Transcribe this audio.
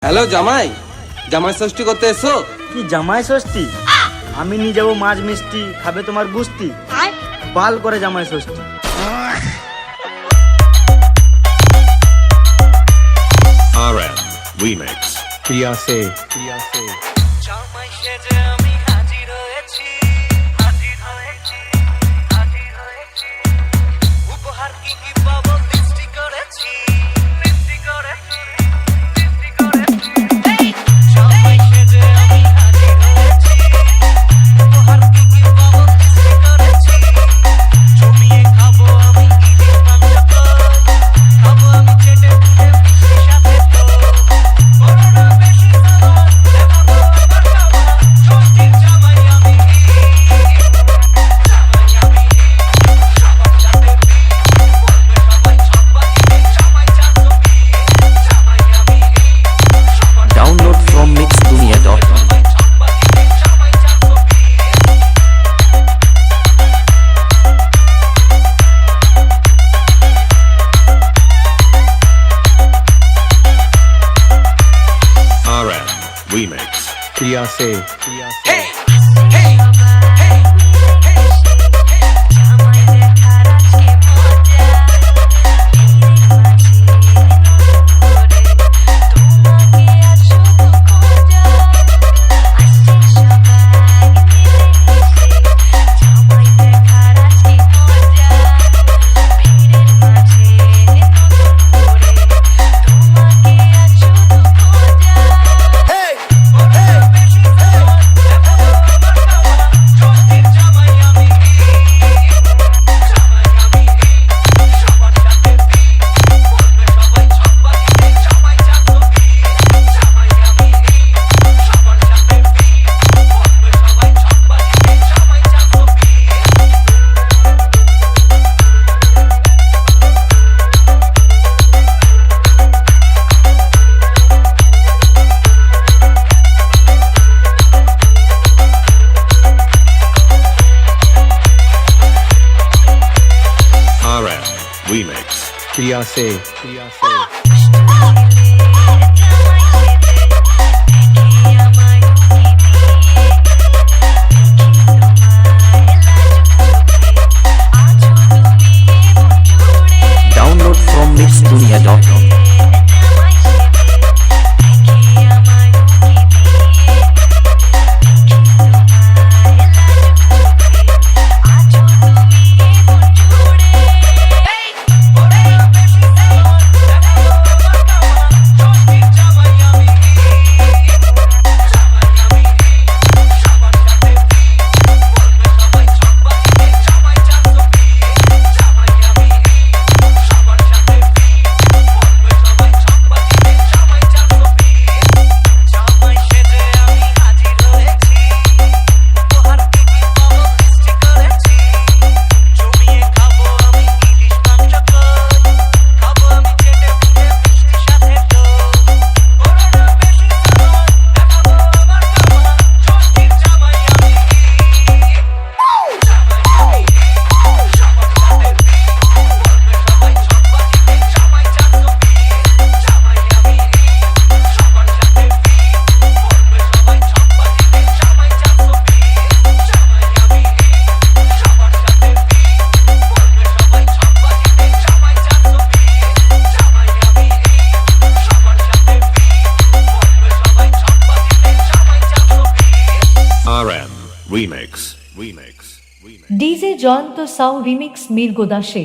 Hello জামাই, জামাই ষষ্ঠী করতে এসো? কি জামাই ষষ্ঠী? আমি নিয়ে যাবো মাছ মিষ্টি, খাবে তোমার গুস্তি। বাল করে জামাই ষষ্ঠী। RM Remix Priyaase জামাই সেজে আমি হাজির হয়েছি, হাজির হয়েছি, হাজির হয়েছি। উপহার কি কি পাবো লিস্টি করেছি, লিস্টি করেছি, লিস্টি করেছি। জামাই সেজে আমি হাজির হয়েছি, উপহার কি কি পাবো লিস্টি করেছি। জমিয়ে খাবো আমি ইলিশ মাংস, খাবো আমি চেটে পুটে মিষ্টি সাথে তো। করোনা বেশি খাবার দেখাবো আমার খাওয়া, ষষ্ঠীর জামাই আমি, জামাই আমি, সবার সাথে বলবে সবাই ছক্কা দিবে, জামাই চাঁদো জামাই আমি, সবার Download from mixdunia.com. সবাই ছক্কা দিবে, জামাই চাঁদো। RM Remix Priyaase RM Remix Priyaase Download from mixdunia.com. RM Remix DJ Jayanta Sau remix মির্গো দাসে।